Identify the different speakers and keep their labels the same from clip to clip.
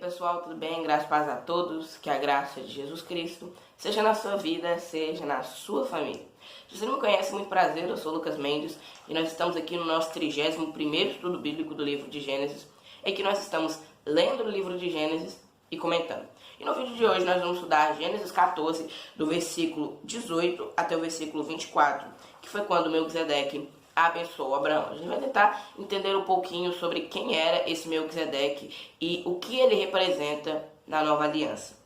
Speaker 1: pessoal, tudo bem? Graças e paz a todos, que a graça de Jesus Cristo seja na sua vida, seja na sua família. Se você não me conhece, muito prazer, eu sou Lucas Mendes e nós estamos aqui no nosso 31º estudo bíblico do livro de Gênesis, em que nós estamos lendo o livro de Gênesis e comentando. E no vídeo de hoje nós vamos estudar Gênesis 14, do versículo 18 até o versículo 24, que foi quando Melquisedeque abençoou Abraão. A gente vai tentar entender um pouquinho sobre quem era esse Melquisedeque e o que ele representa na nova aliança.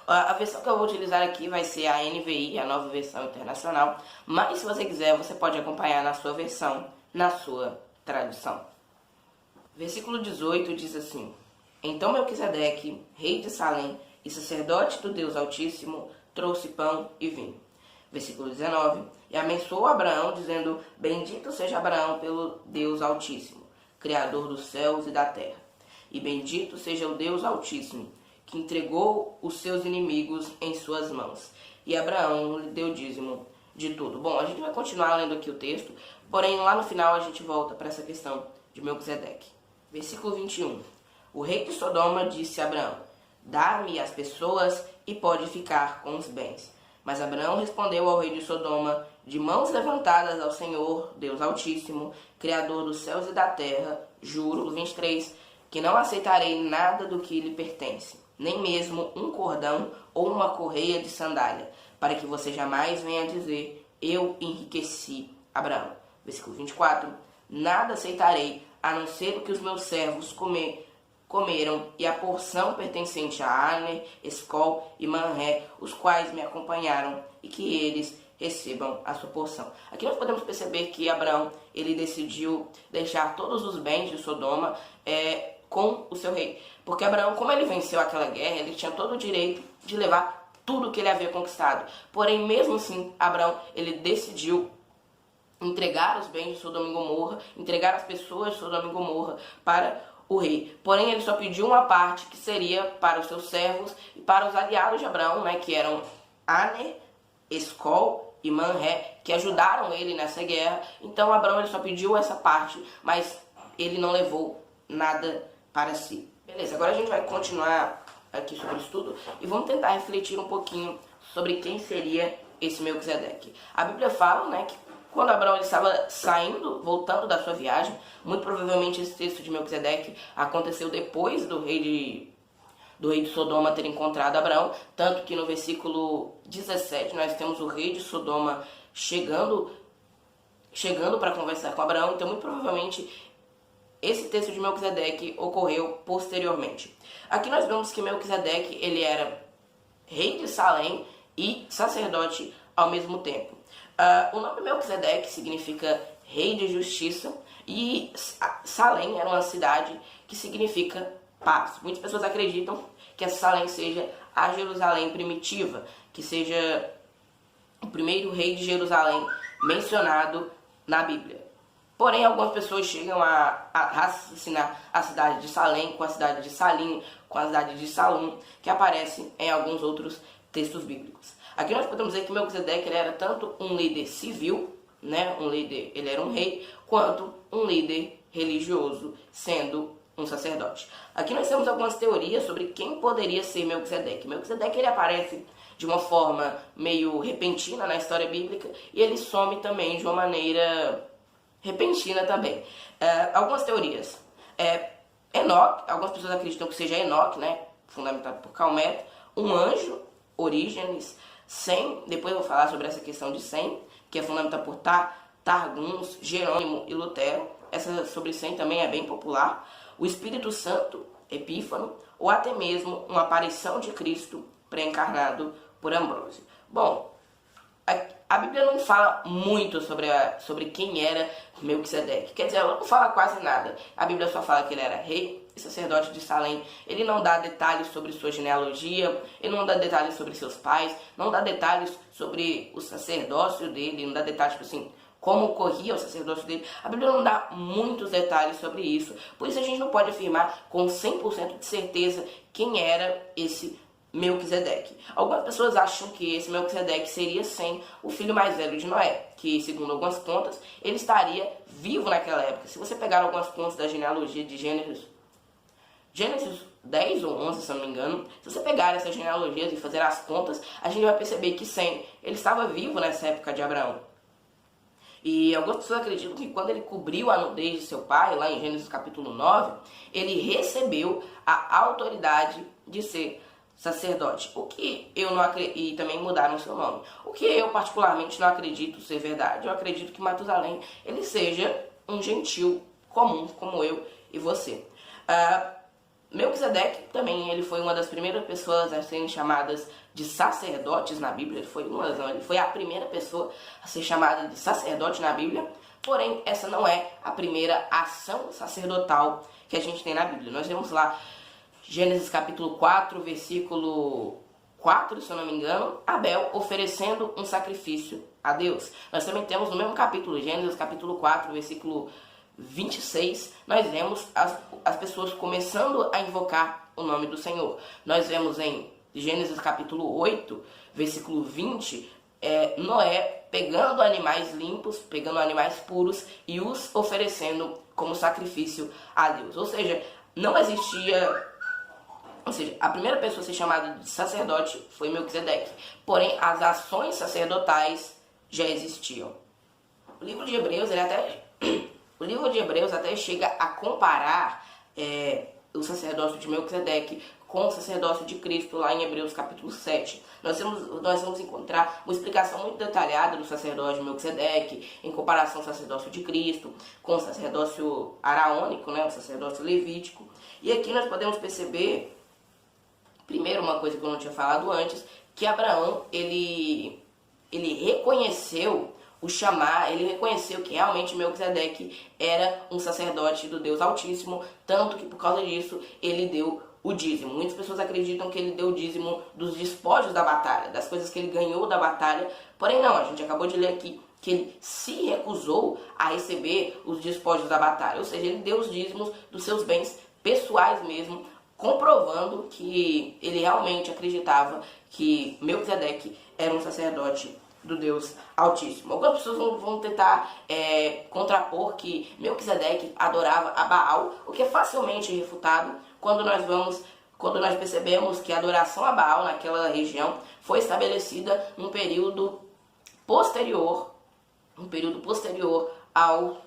Speaker 1: A versão que eu vou utilizar aqui vai ser a NVI, a nova versão internacional, mas se você quiser, você pode acompanhar na sua versão, na sua tradução. Versículo 18 diz assim: Então Melquisedeque, rei de Salém e sacerdote do Deus Altíssimo, trouxe pão e vinho. Versículo 19, e abençoou Abraão, dizendo: Bendito seja Abraão pelo Deus Altíssimo, Criador dos céus e da terra. E bendito seja o Deus Altíssimo, que entregou os seus inimigos em suas mãos. E Abraão lhe deu dízimo de tudo. Bom, a gente vai continuar lendo aqui o texto, porém lá no final a gente volta para essa questão de Melquisedeque. Versículo 21, o rei de Sodoma disse a Abraão: Dá-me as pessoas e pode ficar com os bens. Mas Abraão respondeu ao rei de Sodoma, de mãos levantadas ao Senhor, Deus Altíssimo, Criador dos céus e da terra, juro, 23, que não aceitarei nada do que lhe pertence, nem mesmo um cordão ou uma correia de sandália, para que você jamais venha dizer: eu enriqueci Abraão. Versículo 24, nada aceitarei, a não ser o que os meus servos comeram, e a porção pertencente a Aner, Escol e Manré, os quais me acompanharam, e que eles recebam a sua porção. Aqui nós podemos perceber que Abraão, ele decidiu deixar todos os bens de Sodoma com o seu rei. Porque Abraão, como ele venceu aquela guerra, ele tinha todo o direito de levar tudo que ele havia conquistado. Porém, mesmo assim, Abraão, ele decidiu entregar os bens de Sodoma e Gomorra, entregar as pessoas de Sodoma e Gomorra para o rei. Porém, ele só pediu uma parte que seria para os seus servos e para os aliados de Abraão, que eram Aner, Escol e Manré, que ajudaram ele nessa guerra. Então, Abraão ele só pediu essa parte, mas ele não levou nada para si. Beleza, agora a gente vai continuar aqui sobre o estudo e vamos tentar refletir um pouquinho sobre quem seria esse Melquisedeque. A Bíblia fala, que quando Abraão ele estava voltando da sua viagem, muito provavelmente esse texto de Melquisedeque aconteceu depois do rei de Sodoma ter encontrado Abraão, tanto que no versículo 17 nós temos o rei de Sodoma chegando para conversar com Abraão. Então muito provavelmente esse texto de Melquisedeque ocorreu posteriormente. Aqui nós vemos que Melquisedeque ele era rei de Salém e sacerdote ao mesmo tempo. O nome Melquisedeque significa rei de justiça e Salém era uma cidade que significa paz. Muitas pessoas acreditam que essa Salém seja a Jerusalém primitiva, que seja o primeiro rei de Jerusalém mencionado na Bíblia. Porém, algumas pessoas chegam a raciocinar a cidade de Salém com a cidade de Salim, com a cidade de Salum, que aparece em alguns outros textos bíblicos. Aqui nós podemos dizer que Melquisedeque ele era tanto um líder civil, ele era um rei, quanto um líder religioso, sendo um sacerdote. Aqui nós temos algumas teorias sobre quem poderia ser Melquisedeque. Melquisedeque ele aparece de uma forma meio repentina na história bíblica e ele some também de uma maneira repentina também. Algumas teorias. Enoque, algumas pessoas acreditam que seja Enoque, fundamentado por Calmeto, um anjo, Orígenes, Sem, depois eu vou falar sobre essa questão de Sem, que é fundamentada por Targums, Jerônimo e Lutero. Essa sobre Sem também é bem popular. O Espírito Santo, Epífano, ou até mesmo uma aparição de Cristo pré-encarnado por Ambrósio. Bom, a Bíblia não fala muito sobre quem era Melquisedeque. Quer dizer, ela não fala quase nada. A Bíblia só fala que ele era rei e sacerdote de Salém. Ele não dá detalhes sobre sua genealogia, ele não dá detalhes sobre seus pais, não dá detalhes sobre o sacerdócio dele, não dá detalhes, como ocorria o sacerdócio dele. A Bíblia não dá muitos detalhes sobre isso. Por isso a gente não pode afirmar com 100% de certeza quem era esse Melquisedeque. Algumas pessoas acham que esse Melquisedeque seria Sem, o filho mais velho de Noé, que segundo algumas contas, ele estaria vivo naquela época. Se você pegar algumas contas da genealogia de Gênesis Gênesis 10 ou 11, se eu não me engano, se você pegar essas genealogias e fazer as contas, a gente vai perceber que Sem, ele estava vivo nessa época de Abraão. E algumas pessoas acreditam que quando ele cobriu a nudez de seu pai, lá em Gênesis capítulo 9, ele recebeu a autoridade de ser sacerdote. O que eu não acredito, e também mudaram seu nome. O que eu particularmente não acredito ser verdade. Eu acredito que Matusalém, ele seja um gentil comum, como eu e você. Melquisedeque também, ele foi uma das primeiras pessoas a serem chamadas de sacerdotes na Bíblia. Ele foi a primeira pessoa a ser chamada de sacerdote na Bíblia. Porém, essa não é a primeira ação sacerdotal que a gente tem na Bíblia. Nós vemos lá Gênesis capítulo 4, versículo 4, se eu não me engano, Abel oferecendo um sacrifício a Deus. Nós também temos no mesmo capítulo, Gênesis capítulo 4, versículo 26, nós vemos as pessoas começando a invocar o nome do Senhor. Nós vemos em Gênesis capítulo 8, versículo 20, Noé pegando animais limpos, pegando animais puros e os oferecendo como sacrifício a Deus. Ou seja, não existia... Ou seja, a primeira pessoa a ser chamada de sacerdote foi Melquisedeque. Porém, as ações sacerdotais já existiam. O livro de Hebreus, O livro de Hebreus até chega a comparar o sacerdócio de Melquisedeque com o sacerdócio de Cristo lá em Hebreus capítulo 7. Nós vamos encontrar uma explicação muito detalhada do sacerdócio de Melquisedeque em comparação ao sacerdócio de Cristo com o sacerdócio araônico, né, o sacerdócio levítico. E aqui nós podemos perceber, primeiro, uma coisa que eu não tinha falado antes, que Abraão, ele reconheceu ele reconheceu que realmente Melquisedeque era um sacerdote do Deus Altíssimo, tanto que por causa disso ele deu o dízimo. Muitas pessoas acreditam que ele deu o dízimo dos despojos da batalha, das coisas que ele ganhou da batalha, porém não, a gente acabou de ler aqui que ele se recusou a receber os despojos da batalha, ou seja, ele deu os dízimos dos seus bens pessoais mesmo, comprovando que ele realmente acreditava que Melquisedeque era um sacerdote do Deus Altíssimo. Algumas pessoas vão tentar contrapor que Melquisedeque adorava a Baal, o que é facilmente refutado quando nós percebemos que a adoração a Baal naquela região foi estabelecida num período posterior ao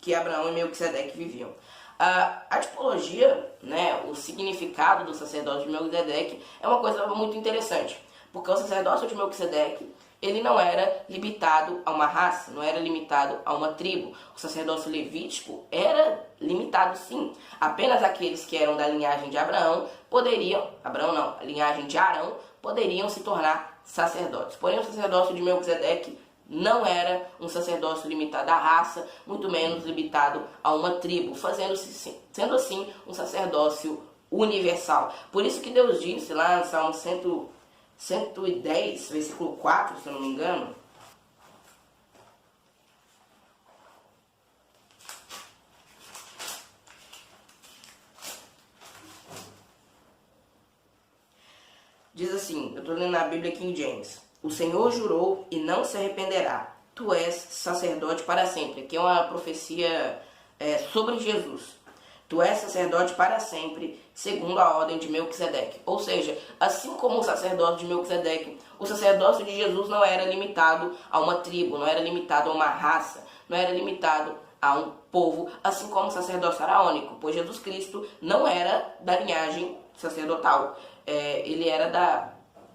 Speaker 1: que Abraão e Melquisedeque viviam. A tipologia, né, o significado do sacerdócio de Melquisedeque é uma coisa muito interessante, porque o sacerdócio de Melquisedeque ele não era limitado a uma raça, não era limitado a uma tribo. O sacerdócio levítico era limitado sim. Apenas aqueles que eram da linhagem de Abraão a linhagem de Arão, poderiam se tornar sacerdotes. Porém, o sacerdócio de Melquisedeque não era um sacerdócio limitado à raça, muito menos limitado a uma tribo, sendo assim um sacerdócio universal. Por isso que Deus disse lá no Salmo 110, versículo 4, se eu não me engano, diz assim, eu estou lendo na Bíblia King James: o Senhor jurou e não se arrependerá, tu és sacerdote para sempre. Aqui é uma profecia sobre Jesus. Tu és sacerdote para sempre, segundo a ordem de Melquisedeque. Ou seja, assim como o sacerdócio de Melquisedeque, o sacerdócio de Jesus não era limitado a uma tribo, não era limitado a uma raça, não era limitado a um povo, assim como o sacerdócio araônico, pois Jesus Cristo não era da linhagem sacerdotal.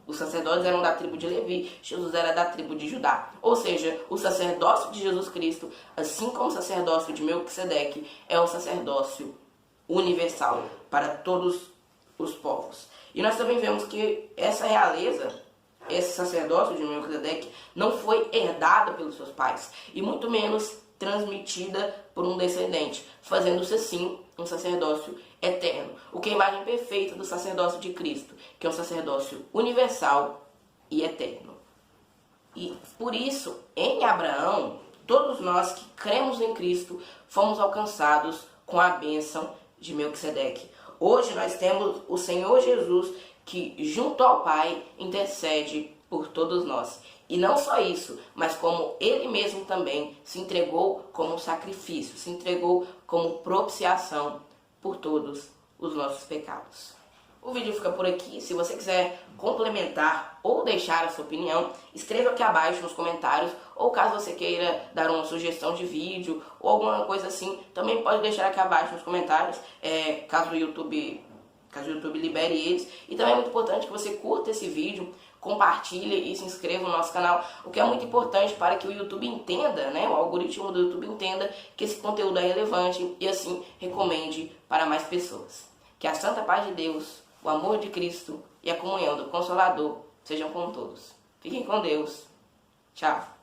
Speaker 1: Os sacerdotes eram da tribo de Levi, Jesus era da tribo de Judá. Ou seja, o sacerdócio de Jesus Cristo, assim como o sacerdócio de Melquisedeque, é um sacerdócio universal para todos os povos. E nós também vemos que essa realeza, esse sacerdócio de Melquisedeque, não foi herdada pelos seus pais, e muito menos transmitida por um descendente, fazendo-se assim um sacerdócio eterno, o que é a imagem perfeita do sacerdócio de Cristo, que é um sacerdócio universal e eterno. E por isso, em Abraão, todos nós que cremos em Cristo fomos alcançados com a bênção de Melquisedeque. Hoje nós temos o Senhor Jesus que, junto ao Pai, intercede por todos nós. E não só isso, mas como Ele mesmo também se entregou como sacrifício, se entregou como propiciação por todos os nossos pecados. O vídeo fica por aqui. Se você quiser complementar ou deixar a sua opinião, escreva aqui abaixo nos comentários, ou caso você queira dar uma sugestão de vídeo ou alguma coisa assim, também pode deixar aqui abaixo nos comentários, caso o YouTube libere eles. E também é muito importante que você curta esse vídeo, compartilhe e se inscreva no nosso canal, o que é muito importante para que o YouTube entenda, né, o algoritmo do YouTube entenda que esse conteúdo é relevante e assim recomende para mais pessoas. Que a santa paz de Deus, o amor de Cristo e a comunhão do Consolador sejam com todos. Fiquem com Deus. Tchau.